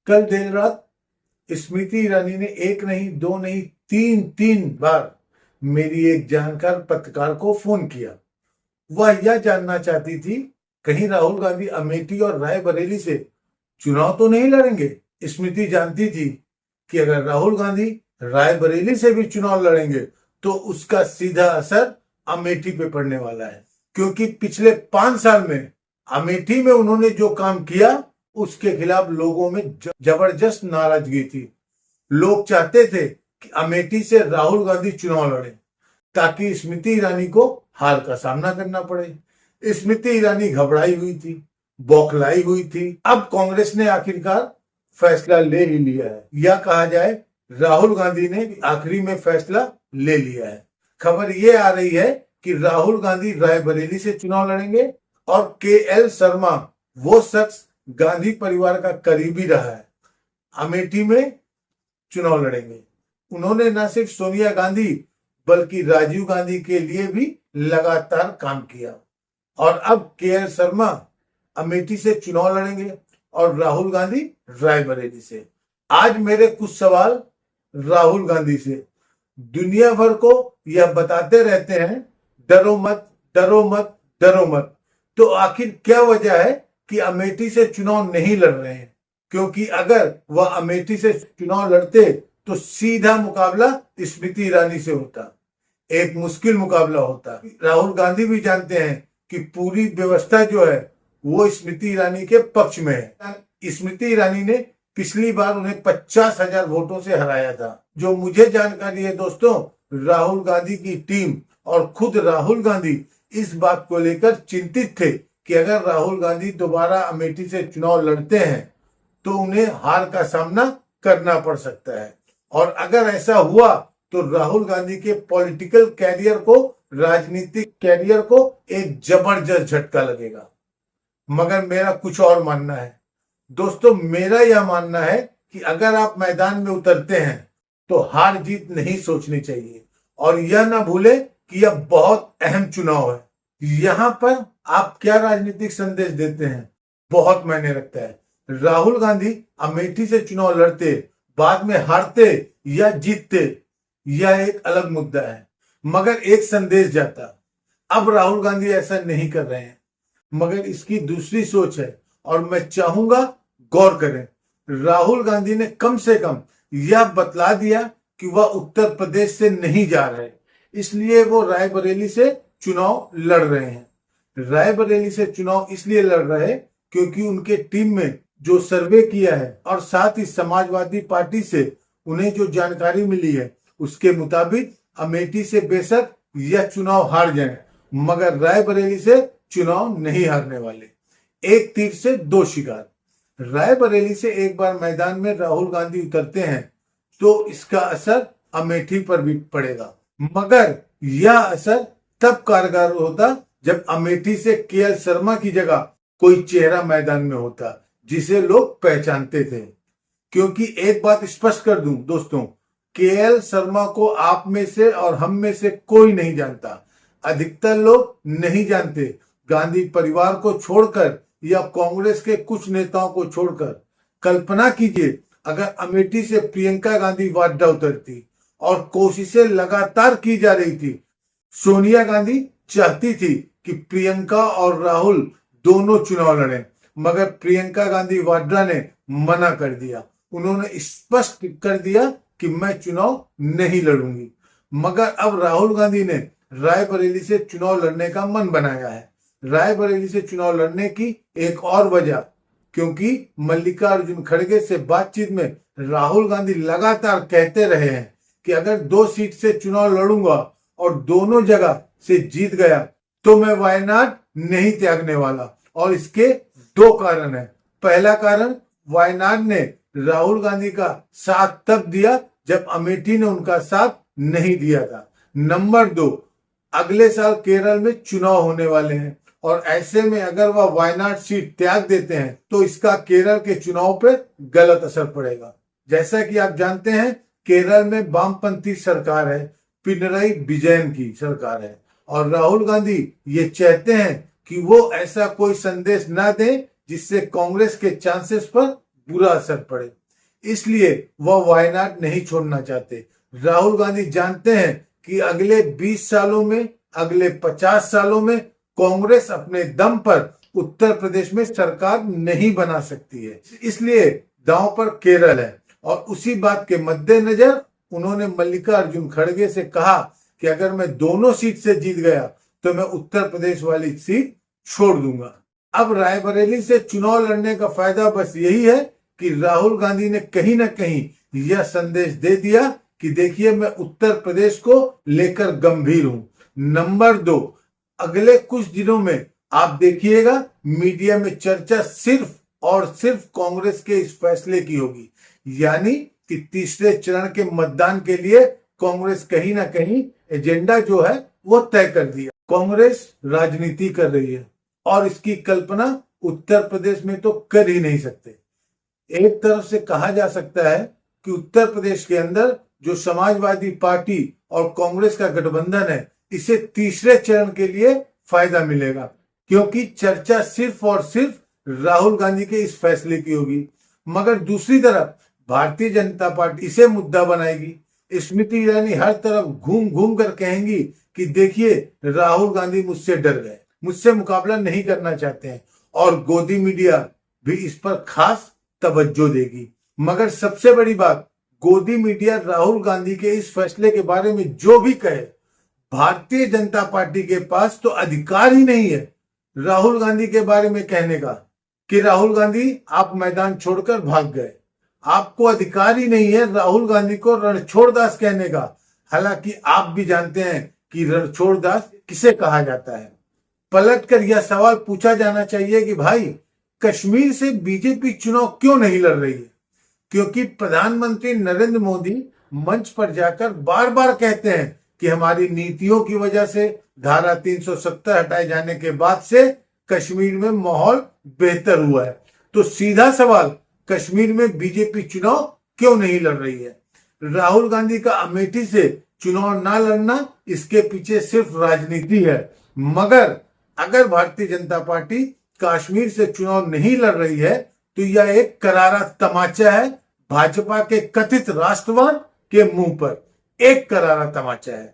कल देर रात स्मृति ईरानी ने एक नहीं, दो नहीं, तीन बार मेरी एक जानकार पत्रकार को फोन किया। वह यह जानना चाहती थी कहीं राहुल गांधी अमेठी और रायबरेली से चुनाव तो नहीं लड़ेंगे। स्मृति जानती थी कि अगर राहुल गांधी रायबरेली से भी चुनाव लड़ेंगे तो उसका सीधा असर अमेठी पे पड़ने वाला है, क्योंकि पिछले 5 साल में अमेठी में उन्होंने जो काम किया उसके खिलाफ लोगों में जबरदस्त नाराजगी थी। लोग चाहते थे कि अमेठी से राहुल गांधी चुनाव लड़े ताकि स्मृति ईरानी को हार का सामना करना पड़े। स्मृति ईरानी घबराई हुई थी, बौखलाई हुई थी। अब कांग्रेस ने आखिरकार फैसला ले ही लिया है, या कहा जाए राहुल गांधी ने आखिरी में फैसला ले लिया है। खबर ये आ रही है कि राहुल गांधी रायबरेली से चुनाव लड़ेंगे और केएल शर्मा, वो शख्स गांधी परिवार का करीबी रहा है, अमेठी में चुनाव लड़ेंगे। उन्होंने न सिर्फ सोनिया गांधी बल्कि राजीव गांधी के लिए भी लगातार काम किया और अब केएल शर्मा अमेठी से चुनाव लड़ेंगे और राहुल गांधी रायबरेली से। आज मेरे कुछ सवाल राहुल गांधी से। दुनिया भर को यह बताते रहते हैं डरो मत, डरो मत, डरो मत, तो आखिर क्या वजह है कि अमेठी से चुनाव नहीं लड़ रहे हैं? क्योंकि अगर वह अमेठी से चुनाव लड़ते तो सीधा मुकाबला स्मृति ईरानी से होता, एक मुश्किल मुकाबला होता। राहुल गांधी भी जानते हैं कि पूरी व्यवस्था जो है वो स्मृति ईरानी के पक्ष में है। स्मृति ईरानी ने पिछली बार उन्हें 50,000 वोटों से हराया था। जो मुझे जानकारी है दोस्तों, राहुल गांधी की टीम और खुद राहुल गांधी इस बात को लेकर चिंतित थे कि अगर राहुल गांधी दोबारा अमेठी से चुनाव लड़ते हैं तो उन्हें हार का सामना करना पड़ सकता है, और अगर ऐसा हुआ तो राहुल गांधी के पॉलिटिकल कैरियर को, राजनीतिक कैरियर को एक जबरदस्त झटका लगेगा। मगर मेरा कुछ और मानना है दोस्तों। मेरा यह मानना है कि अगर आप मैदान में उतरते हैं तो हार जीत नहीं सोचनी चाहिए, और यह ना भूले कि यह बहुत अहम चुनाव है। यहाँ पर आप क्या राजनीतिक संदेश देते हैं बहुत मायने रखता है। राहुल गांधी अमेठी से चुनाव लड़ते, बाद में हारते या जीतते, यह एक अलग मुद्दा है, मगर एक संदेश जाता। अब राहुल गांधी ऐसा नहीं कर रहे हैं, मगर इसकी दूसरी सोच है और मैं चाहूंगा गौर करें। राहुल गांधी ने कम से कम यह बतला दिया कि वह उत्तर प्रदेश से नहीं जा रहे, इसलिए वो रायबरेली से चुनाव लड़ रहे हैं। रायबरेली से चुनाव इसलिए लड़ रहे हैं क्योंकि उनके टीम में जो सर्वे किया है और साथ ही समाजवादी पार्टी से उन्हें जो जानकारी मिली है उसके मुताबिक अमेठी से बेशक यह चुनाव हार जाए मगर रायबरेली से चुनाव नहीं हारने वाले। एक तीर से दो शिकार। रायबरेली से एक बार मैदान में राहुल गांधी उतरते हैं तो इसका असर अमेठी पर भी पड़ेगा, मगर यह असर तब कारगर होता जब अमेठी से केएल शर्मा की जगह कोई चेहरा मैदान में होता जिसे लोग पहचानते थे। क्योंकि एक बात स्पष्ट कर दूं दोस्तों, केएल शर्मा को आप में से और हम में से कोई नहीं जानता। अधिकतर लोग नहीं जानते। गांधी परिवार को छोड़कर या कांग्रेस के कुछ नेताओं को छोड़कर कल्पना कीजिए अगर अमेठी से प्रियंका गांधी वाड्रा उतरती, और कोशिशें लगातार की जा रही थी। सोनिया गांधी चाहती थी कि प्रियंका और राहुल दोनों चुनाव लड़ें, मगर प्रियंका गांधी वाड्रा ने मना कर दिया। उन्होंने स्पष्ट कर दिया कि मैं चुनाव नहीं लड़ूंगी। मगर अब राहुल गांधी ने रायबरेली से चुनाव लड़ने का मन बनाया है। रायबरेली से चुनाव लड़ने की एक और वजह, क्योंकि मल्लिकार्जुन खड़गे से बातचीत में राहुल गांधी लगातार कहते रहे हैं कि अगर 2 सीट से चुनाव लड़ूंगा और दोनों जगह से जीत गया तो मैं वायनाड नहीं त्यागने वाला। और इसके 2 कारण हैं। पहला कारण, वायनाड ने राहुल गांधी का साथ तब दिया जब अमेठी ने उनका साथ नहीं दिया था। नंबर 2, अगले साल केरल में चुनाव होने वाले हैं और ऐसे में अगर वह वायनाड सीट त्याग देते हैं तो इसका केरल के चुनाव पर गलत असर पड़ेगा। जैसा कि आप जानते हैं केरल में वामपंथी सरकार है, पिनरई विजयन की सरकार है, और राहुल गांधी ये चाहते हैं कि वो ऐसा कोई संदेश ना दें जिससे कांग्रेस के चांसेस पर बुरा असर पड़े, इसलिए वह वायनाड नहीं छोड़ना चाहते। राहुल गांधी जानते हैं कि अगले 20 सालों में, अगले 50 सालों में कांग्रेस अपने दम पर उत्तर प्रदेश में सरकार नहीं बना सकती है, इसलिए दांव पर केरल है। और उसी बात के मद्देनजर उन्होंने मल्लिकार्जुन खड़गे से कहा कि अगर मैं दोनों सीट से जीत गया तो मैं उत्तर प्रदेश वाली सीट छोड़ दूंगा। अब रायबरेली से चुनाव लड़ने का फायदा बस यही है कि राहुल गांधी ने कहीं ना कहीं यह संदेश दे दिया कि देखिए मैं उत्तर प्रदेश को लेकर गंभीर हूं। नंबर 2, अगले कुछ दिनों में आप देखिएगा मीडिया में चर्चा सिर्फ और सिर्फ कांग्रेस के इस फैसले की होगी, यानी कि तीसरे चरण के मतदान के लिए कांग्रेस कहीं ना कहीं एजेंडा जो है वो तय कर दिया। कांग्रेस राजनीति कर रही है और इसकी कल्पना उत्तर प्रदेश में तो कर ही नहीं सकते। एक तरफ से कहा जा सकता है कि उत्तर प्रदेश के अंदर जो समाजवादी पार्टी और कांग्रेस का गठबंधन है, इसे तीसरे चरण के लिए फायदा मिलेगा, क्योंकि चर्चा सिर्फ और सिर्फ राहुल गांधी के इस फैसले की होगी। मगर दूसरी तरफ भारतीय जनता पार्टी इसे मुद्दा बनाएगी। स्मृति ईरानी हर तरफ घूम घूम कर कहेंगी कि देखिए राहुल गांधी मुझसे डर गए, मुझसे मुकाबला नहीं करना चाहते हैं, और गोदी मीडिया भी इस पर खास तवज्जो देगी। मगर सबसे बड़ी बात, गोदी मीडिया राहुल गांधी के इस फैसले के बारे में जो भी कहे, भारतीय जनता पार्टी के पास तो अधिकार ही नहीं है राहुल गांधी के बारे में कहने का कि राहुल गांधी आप मैदान छोड़कर भाग गए। आपको अधिकार ही नहीं है राहुल गांधी को रणछोड़ दास कहने का। हालांकि आप भी जानते हैं कि रणछोड़ दास किसे कहा जाता है। पलटकर यह सवाल पूछा जाना चाहिए कि भाई कश्मीर से बीजेपी चुनाव क्यों नहीं लड़ रही है? क्योंकि प्रधानमंत्री नरेंद्र मोदी मंच पर जाकर बार बार कहते हैं कि हमारी नीतियों की वजह से धारा 370 हटाए जाने के बाद से कश्मीर में माहौल बेहतर हुआ है। तो सीधा सवाल, कश्मीर में बीजेपी चुनाव क्यों नहीं लड़ रही है? राहुल गांधी का अमेठी से चुनाव ना लड़ना, इसके पीछे सिर्फ राजनीति है। मगर अगर भारतीय जनता पार्टी कश्मीर से चुनाव नहीं लड़ रही है तो यह एक करारा तमाचा है भाजपा के कथित राष्ट्रवाद के मुंह पर, एक करारा तमाचा है।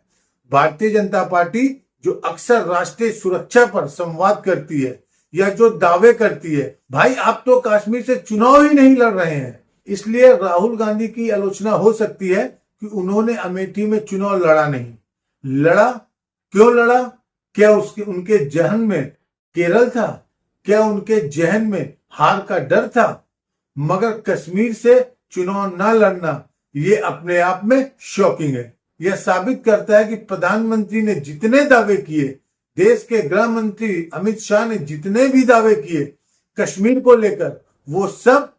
भारतीय जनता पार्टी जो अक्सर राष्ट्रीय सुरक्षा पर संवाद करती है या जो दावे करती है, भाई आप तो कश्मीर से चुनाव ही नहीं लड़ रहे हैं, इसलिए राहुल गांधी की आलोचना हो सकती है कि उन्होंने अमेठी में चुनाव लड़ा नहीं। लड़ा, क्यों लड़ा? क्या उनके जहन में केरल था? क्या उनके जहन में हार का डर था? मगर कश्मीर से चुनाव ना लड़ना ये अपने आप में शॉकिंग है। यह साबित करता है कि प्रधानमंत्री ने जितने दावे किए, देश के गृह मंत्री अमित शाह ने जितने भी दावे किए कश्मीर को लेकर, वो सब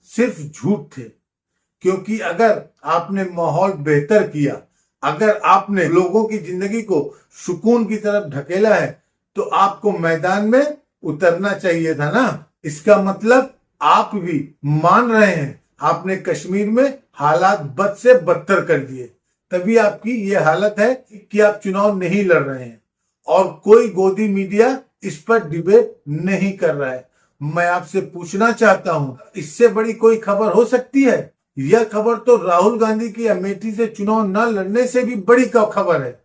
सिर्फ झूठ थे। क्योंकि अगर आपने माहौल बेहतर किया, अगर आपने लोगों की जिंदगी को सुकून की तरफ ढकेला है, तो आपको मैदान में उतरना चाहिए था ना। इसका मतलब आप भी मान रहे हैं आपने कश्मीर में हालात बद से बदतर कर दिए, तभी आपकी ये हालत है कि आप चुनाव नहीं लड़ रहे हैं और कोई गोदी मीडिया इस पर डिबेट नहीं कर रहा है। मैं आपसे पूछना चाहता हूं, इससे बड़ी कोई खबर हो सकती है? यह खबर तो राहुल गांधी की अमेठी से चुनाव न लड़ने से भी बड़ी खबर है।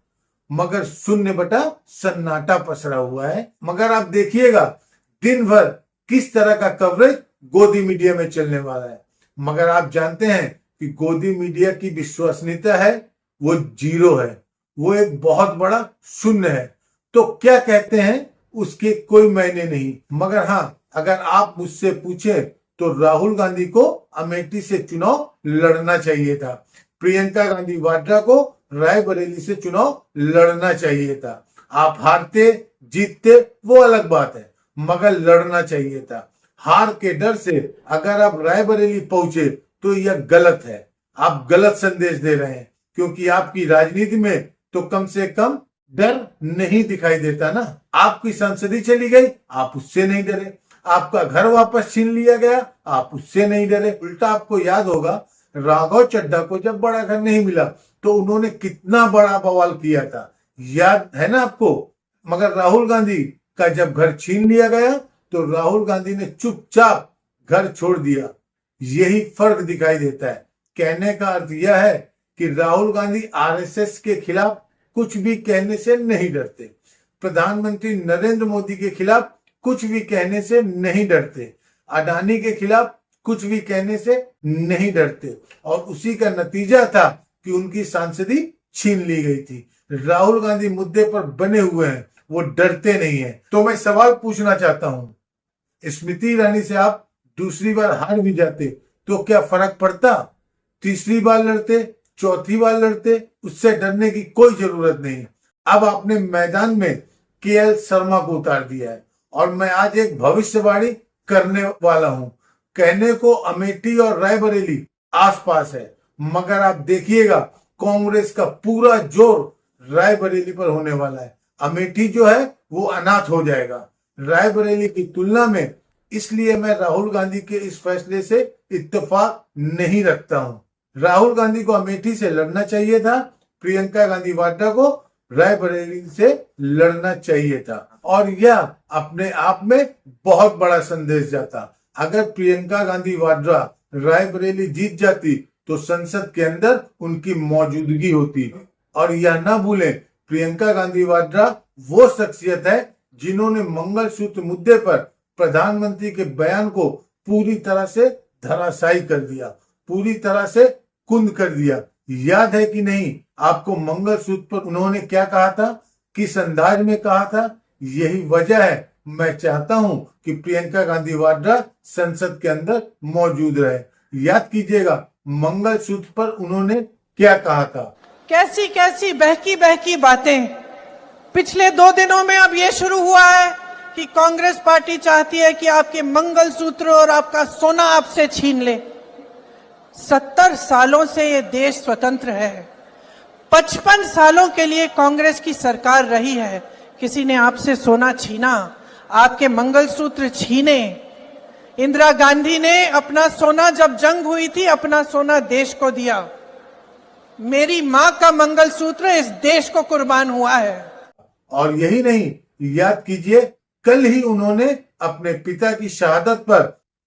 मगर शून्य बटा सन्नाटा पसरा हुआ है। मगर आप देखिएगा दिन भर किस तरह का कवरेज गोदी मीडिया में चलने वाला है। मगर आप जानते हैं कि गोदी मीडिया की विश्वसनीयता है वो जीरो है, वो एक बहुत बड़ा शून्य है। तो क्या कहते हैं उसके कोई मायने नहीं। मगर हाँ, अगर आप मुझसे पूछे तो राहुल गांधी को अमेठी से चुनाव लड़ना चाहिए था, प्रियंका गांधी वाड्रा को रायबरेली से चुनाव लड़ना चाहिए था। आप हारते जीतते वो अलग बात है, मगर लड़ना चाहिए था। हार के डर से अगर आप रायबरेली पहुंचे तो यह गलत है, आप गलत संदेश दे रहे हैं। क्योंकि आपकी राजनीति में तो कम से कम डर नहीं दिखाई देता ना। आपकी संसदी चली गई, आप उससे नहीं डरे। आपका घर वापस छीन लिया गया, आप उससे नहीं डरे। उल्टा आपको याद होगा राघव चड्ढा को जब बड़ा घर नहीं मिला तो उन्होंने कितना बड़ा बवाल किया था, याद है ना आपको। मगर राहुल गांधी का जब घर छीन लिया गया तो राहुल गांधी ने चुपचाप घर छोड़ दिया। यही फर्क दिखाई देता है। कहने का अर्थ यह है कि राहुल गांधी आरएसएस के खिलाफ कुछ भी कहने से नहीं डरते, प्रधानमंत्री नरेंद्र मोदी के खिलाफ कुछ भी कहने से नहीं डरते, अडानी के खिलाफ कुछ भी कहने से नहीं डरते, और उसी का नतीजा था कि उनकी सांसदी छीन ली गई थी। राहुल गांधी मुद्दे पर बने हुए हैं, वो डरते नहीं है। तो मैं सवाल पूछना चाहता हूं, स्मृति ईरानी से आप दूसरी बार हार भी जाते तो क्या फर्क पड़ता? तीसरी बार लड़ते, चौथी बार लड़ते, उससे डरने की कोई जरूरत नहीं। अब आपने मैदान में केएल शर्मा को उतार दिया है, और मैं आज एक भविष्यवाणी करने वाला हूं। कहने को अमेठी और रायबरेली आसपास है, मगर आप देखिएगा कांग्रेस का पूरा जोर रायबरेली पर होने वाला है। अमेठी जो है वो अनाथ हो जाएगा रायबरेली की तुलना में। इसलिए मैं राहुल गांधी के इस फैसले से इत्तेफाक नहीं रखता हूं। राहुल गांधी को अमेठी से लड़ना चाहिए था, प्रियंका गांधी वाड्रा को रायबरेली से लड़ना चाहिए था, और यह अपने आप में बहुत बड़ा संदेश जाता। अगर प्रियंका गांधी वाड्रा रायबरेली जीत जाती तो संसद के अंदर उनकी मौजूदगी होती। और यह ना भूलें, प्रियंका गांधी वाड्रा वो शख्सियत है जिन्होंने मंगलसूत्र मुद्दे पर प्रधानमंत्री के बयान को पूरी तरह से धराशायी कर दिया, पूरी तरह से कुंद कर दिया। याद है कि नहीं आपको मंगलसूत्र पर उन्होंने क्या कहा था, किस अंदाज में कहा था? यही वजह है मैं चाहता हूं कि प्रियंका गांधी वाड्रा संसद के अंदर मौजूद रहे। याद कीजिएगा मंगलसूत्र पर उन्होंने क्या कहा था। कैसी कैसी बहकी बहकी बातें पिछले 2 दिनों में अब ये शुरू हुआ है कि कांग्रेस पार्टी चाहती है कि आपके मंगलसूत्र और आपका सोना आपसे छीन ले। 70 सालों से ये देश स्वतंत्र है, 55 सालों के लिए कांग्रेस की सरकार रही है। किसी ने आपसे सोना छीना, आपके मंगलसूत्र छीने? इंदिरा गांधी ने अपना सोना, जब जंग हुई थी, अपना सोना देश को दिया। मेरी मां का मंगलसूत्र इस देश को कुर्बान हुआ है। और यही नहीं, याद कीजिए कल ही उन्होंने अपने पिता की शहादत पर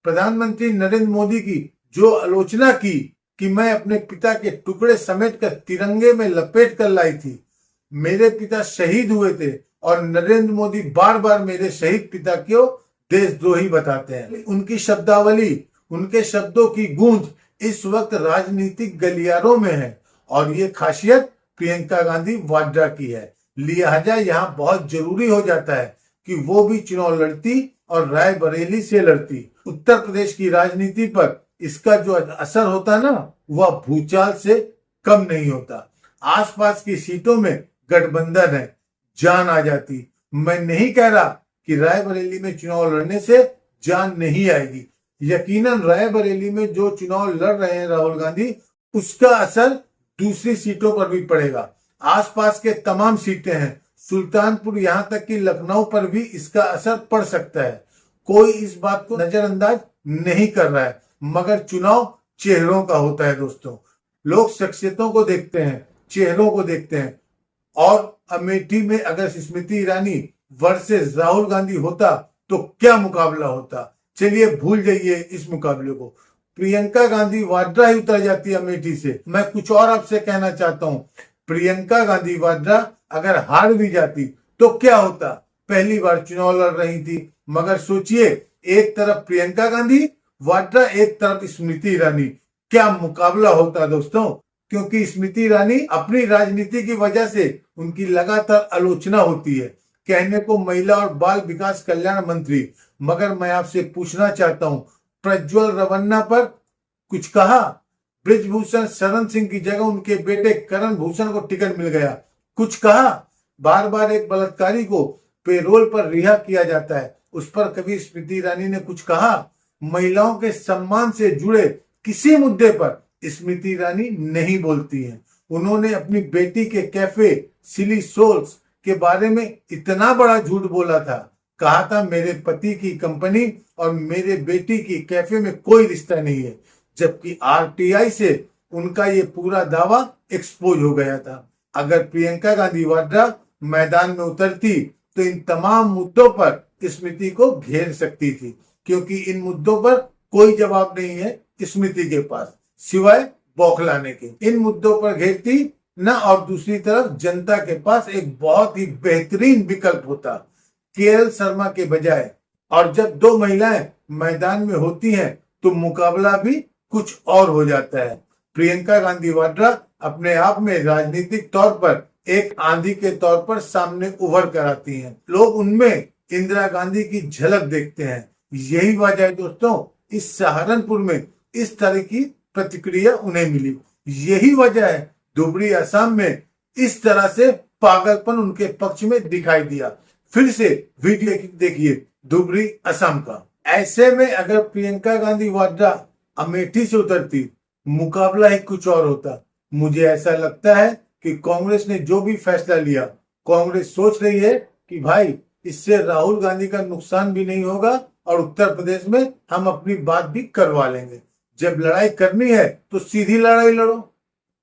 प्रधानमंत्री नरेंद्र मोदी की जो आलोचना की कि मैं अपने पिता के टुकड़े समेट कर तिरंगे में लपेट कर लाई थी। मेरे पिता शहीद हुए थे और नरेंद्र मोदी बार बार मेरे शहीद पिता को देशद्रोही बताते हैं। उनकी शब्दावली, उनके शब्दों की गूंज इस वक्त राजनीतिक गलियारों में है, और ये खासियत प्रियंका गांधी वाड्रा की है। लिहाजा यहाँ बहुत जरूरी हो जाता है कि वो भी चुनाव लड़ती और रायबरेली से लड़ती। उत्तर प्रदेश की राजनीति पर इसका जो असर होता ना, वह भूचाल से कम नहीं होता। आसपास की सीटों में गठबंधन है, जान आ जाती। मैं नहीं कह रहा कि रायबरेली में चुनाव लड़ने से जान नहीं आएगी। यकीनन रायबरेली में जो चुनाव लड़ रहे हैं राहुल गांधी, उसका असर दूसरी सीटों पर भी पड़ेगा। आसपास के तमाम सीटें हैं, सुल्तानपुर यहाँ तक कि लखनऊ पर भी इसका असर पड़ सकता है। कोई इस बात को नजरअंदाज नहीं कर रहा है, मगर चुनाव चेहरों का होता है दोस्तों। लोग शख्सियतों को देखते हैं, चेहरों को देखते हैं। और अमेठी में अगर स्मृति ईरानी वर्सेस राहुल गांधी होता तो क्या मुकाबला होता। चलिए भूल जाइए इस मुकाबले को, प्रियंका गांधी वाड्रा ही उतर जाती है अमेठी से। मैं कुछ और आपसे कहना चाहता हूं, प्रियंका गांधी वाड्रा अगर हार भी जाती तो क्या होता? पहली बार चुनाव लड़ रही थी, मगर सोचिए एक तरफ प्रियंका गांधी वाड्रा, एक तरफ स्मृति ईरानी, क्या मुकाबला होता दोस्तों। क्योंकि स्मृति ईरानी अपनी राजनीति की वजह से उनकी लगातार आलोचना होती है। कहने को महिला और बाल विकास कल्याण मंत्री, मगर मैं आपसे पूछना चाहता हूं, प्रज्वल रवन्ना पर कुछ कहा? ब्रिजभूषण शरण सिंह की जगह उनके बेटे करण भूषण को टिकट मिल गया, कुछ कहा? बार बार एक बलात्कारी को पेरोल पर रिहा किया जाता है, उस पर कभी स्मृति ईरानी ने कुछ कहा? महिलाओं के सम्मान से जुड़े किसी मुद्दे पर स्मृति ईरानी नहीं बोलती हैं। उन्होंने अपनी बेटी के कैफे सिली सोल्स के बारे में इतना बड़ा झूठ बोला था, कहा था मेरे पति की कंपनी और मेरे बेटी की कैफे में कोई रिश्ता नहीं है, जबकि आरटीआई से उनका ये पूरा दावा एक्सपोज हो गया था। अगर प्रियंका गांधी वाड्रा मैदान में उतरती तो इन तमाम मुद्दों पर स्मृति को घेर सकती थी, क्योंकि इन मुद्दों पर कोई जवाब नहीं है स्मृति के पास सिवाय बौखलाने के। इन मुद्दों पर घेरती न, और दूसरी तरफ जनता के पास एक बहुत ही बेहतरीन विकल्प होता केएल शर्मा के बजाय। और जब दो महिलाएं मैदान में होती हैं तो मुकाबला भी कुछ और हो जाता है। प्रियंका गांधी वाड्रा अपने आप में राजनीतिक तौर पर एक आंधी के तौर पर सामने उभर कर आती हैं। लोग उनमें इंदिरा गांधी की झलक देखते हैं। यही वजह है दोस्तों, इस सहारनपुर में इस तरह की प्रतिक्रिया उन्हें मिली। यही वजह है धुबरी असम में इस तरह से पागलपन उनके पक्ष में दिखाई दिया। फिर से वीडियो देखिए धुबरी असम का। ऐसे में अगर प्रियंका गांधी वाड्रा अमेठी से उतरती, मुकाबला ही कुछ और होता। मुझे ऐसा लगता है कि कांग्रेस ने जो भी फैसला लिया, कांग्रेस सोच रही है कि भाई इससे राहुल गांधी का नुकसान भी नहीं होगा और उत्तर प्रदेश में हम अपनी बात भी करवा लेंगे। जब लड़ाई करनी है तो सीधी लड़ाई लड़ो।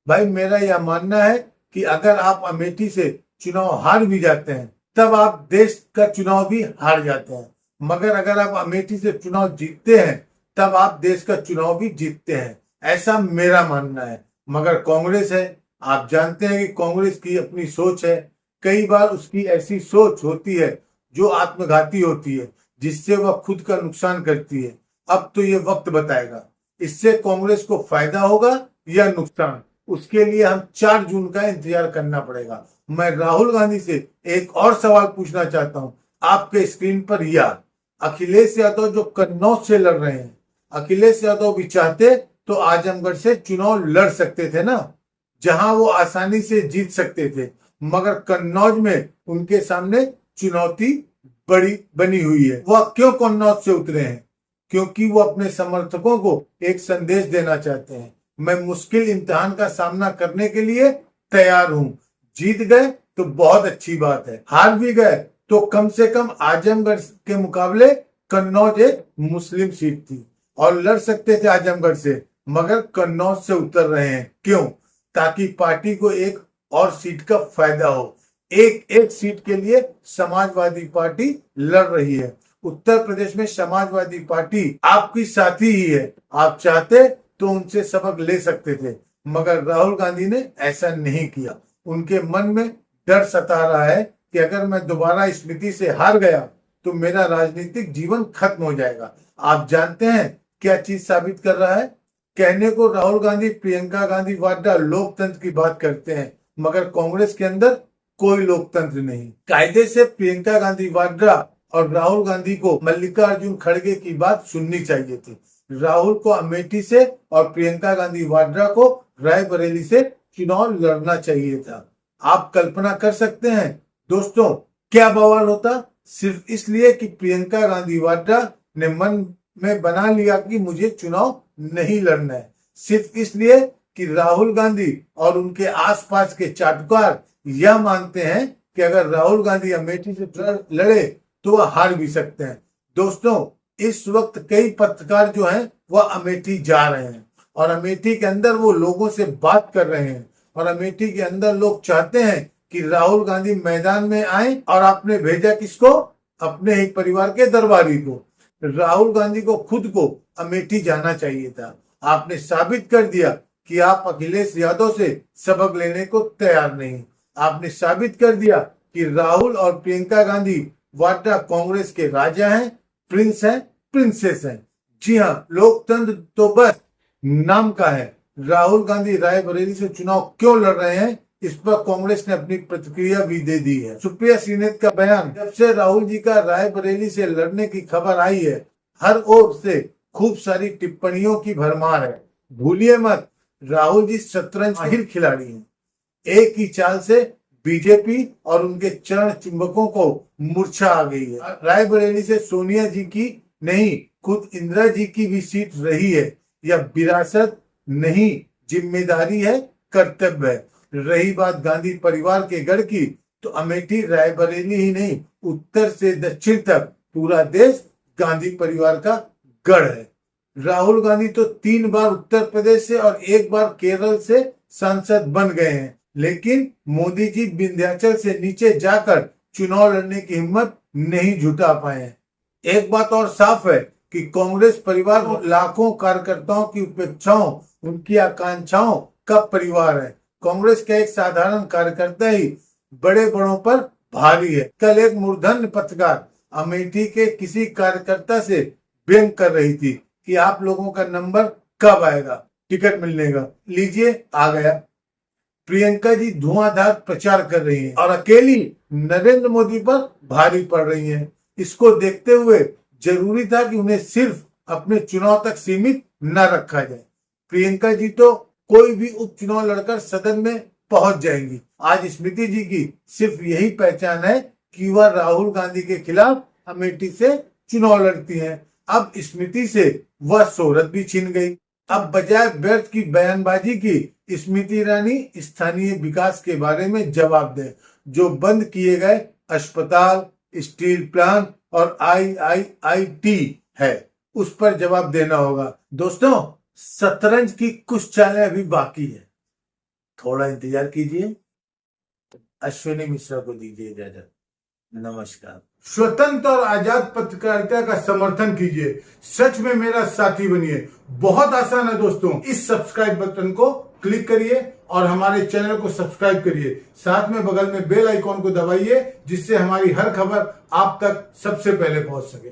भाई मेरा यह मानना है कि अगर आप अमेठी से चुनाव हार भी जाते हैं तब आप देश का चुनाव भी हार जाते हैं, मगर अगर आप अमेठी से चुनाव जीतते हैं तब आप देश का चुनाव भी जीतते हैं। ऐसा मेरा मानना है। मगर कांग्रेस है, आप जानते हैं कि कांग्रेस की अपनी सोच है। कई बार उसकी ऐसी सोच होती है जो आत्मघाती होती है, जिससे वह खुद का नुकसान करती है। अब तो ये वक्त बताएगा इससे कांग्रेस को फायदा होगा या नुकसान। उसके लिए हम 4 जून का इंतजार करना पड़ेगा। मैं राहुल गांधी से एक और सवाल पूछना चाहता हूं। आपके स्क्रीन पर यह अखिलेश यादव जो कन्नौज से लड़ रहे हैं, अखिलेश यादव भी चाहते तो आजमगढ़ से चुनाव लड़ सकते थे ना, जहां वो आसानी से जीत सकते थे। मगर कन्नौज में उनके सामने चुनौती बड़ी बनी हुई है। वह क्यों कन्नौज से उतरे हैं? क्योंकि वो अपने समर्थकों को एक संदेश देना चाहते हैं, मैं मुश्किल इम्तिहान का सामना करने के लिए तैयार हूं। जीत गए तो बहुत अच्छी बात है, हार भी गए तो कम से कम आजमगढ़ के मुकाबले कन्नौज एक मुस्लिम सीट थी और लड़ सकते थे आजमगढ़ से, मगर कन्नौज से उतर रहे हैं। क्यों? ताकि पार्टी को एक और सीट का फायदा हो। एक सीट के लिए समाजवादी पार्टी लड़ रही है। उत्तर प्रदेश में समाजवादी पार्टी आपकी साथी ही है। आप चाहते तो उनसे सबक ले सकते थे, मगर राहुल गांधी ने ऐसा नहीं किया। उनके मन में डर सता रहा है कि अगर मैं दोबारा स्मृति से हार गया तो मेरा राजनीतिक जीवन खत्म हो जाएगा। आप जानते हैं क्या चीज साबित कर रहा है? कहने को राहुल गांधी, प्रियंका गांधी वाड्रा लोकतंत्र की बात करते हैं, मगर कांग्रेस के अंदर कोई लोकतंत्र नहीं। कायदे से प्रियंका गांधी वाड्रा और राहुल गांधी को मल्लिकार्जुन खड़गे की बात सुननी चाहिए थी। राहुल को अमेठी से और प्रियंका गांधी वाड्रा को रायबरेली से चुनाव लड़ना चाहिए था। आप कल्पना कर सकते हैं दोस्तों क्या बवाल होता, सिर्फ इसलिए कि प्रियंका गांधी वाड्रा ने मन में बना लिया कि मुझे चुनाव नहीं लड़ना है। सिर्फ इसलिए कि राहुल गांधी और उनके आसपास के चाटुकार यह मानते हैं कि अगर राहुल गांधी अमेठी से लड़े तो वह हार भी सकते हैं। दोस्तों इस वक्त कई पत्रकार जो हैं वह अमेठी जा रहे हैं और अमेठी के अंदर वो लोगों से बात कर रहे हैं और अमेठी के अंदर लोग चाहते हैं कि राहुल गांधी मैदान में आए। और आपने भेजा किसको? अपने ही परिवार के दरबारी को। राहुल गांधी को खुद को अमेठी जाना चाहिए था। आपने साबित कर दिया कि आप अखिलेश यादव से सबक लेने को तैयार नहीं। आपने साबित कर दिया कि राहुल और प्रियंका गांधी वाड्रा कांग्रेस के राजा हैं, प्रिंस हैं, प्रिंसेस हैं। जी हाँ, लोकतंत्र तो बस नाम का है। राहुल गांधी रायबरेली से चुनाव क्यों लड़ रहे हैं, इस पर कांग्रेस ने अपनी प्रतिक्रिया भी दे दी है। सुप्रिया श्रीनेत का बयान, जब से राहुल जी का रायबरेली से लड़ने की खबर आई है, हर ओर से खूब सारी टिप्पणियों की भरमार है। भूलिए मत, राहुल जी शतरंज माहिर खिलाड़ी हैं। एक ही चाल से बीजेपी और उनके चरण चुंबकों को मूर्छा आ गई है। रायबरेली से सोनिया जी की नहीं, खुद इंदिरा जी की भी सीट रही है। यह विरासत नहीं, जिम्मेदारी है, कर्तव्य है। रही बात गांधी परिवार के गढ़ की, तो अमेठी रायबरेली ही नहीं, उत्तर से दक्षिण तक पूरा देश गांधी परिवार का गढ़ है। राहुल गांधी तो 3 बार उत्तर प्रदेश से और 1 बार केरल से सांसद बन गए हैं, लेकिन मोदी जी विंध्याचल से नीचे जाकर चुनाव लड़ने की हिम्मत नहीं जुटा पाए हैं। एक बात और साफ है कि कांग्रेस परिवार लाखों कार्यकर्ताओं की उपेक्षाओं, उनकी आकांक्षाओं का परिवार है। कांग्रेस का एक साधारण कार्यकर्ता ही बड़े बड़ों पर भारी है। कल एक मूर्धन्य पत्रकार अमेठी के किसी कार्यकर्ता से व्यंग कर रही थी कि आप लोगों का नंबर कब आएगा, टिकट मिलने का। लीजिए आ गया। प्रियंका जी धुआंधार प्रचार कर रही हैं और अकेली नरेंद्र मोदी पर भारी पड़ रही हैं। इसको देखते हुए जरूरी था कि उन्हें सिर्फ अपने चुनाव तक सीमित न रखा जाए। प्रियंका जी तो कोई भी उपचुनाव लड़कर सदन में पहुंच जाएंगी। आज स्मृति जी की सिर्फ यही पहचान है कि वह राहुल गांधी के खिलाफ अमेठी से चुनाव लड़ती हैं। अब स्मृति से वह शोहरत भी छीन गई। अब बजाय व्यर्थ की बयानबाजी की स्मृति ईरानी स्थानीय विकास के बारे में जवाब दें। जो बंद किए गए अस्पताल, स्टील प्लांट और IIIT है, उस पर जवाब देना होगा। दोस्तों, शतरंज की कुछ चालें अभी बाकी है, थोड़ा इंतजार कीजिए। अश्विनी मिश्रा को दीजिए इजाजत। नमस्कार। स्वतंत्र और आजाद पत्रकारिता का समर्थन कीजिए, सच में मेरा साथी बनिए। बहुत आसान है दोस्तों, इस सब्सक्राइब बटन को क्लिक करिए और हमारे चैनल को सब्सक्राइब करिए। साथ में बगल में बेल आइकॉन को दबाइए, जिससे हमारी हर खबर आप तक सबसे पहले पहुंच सके।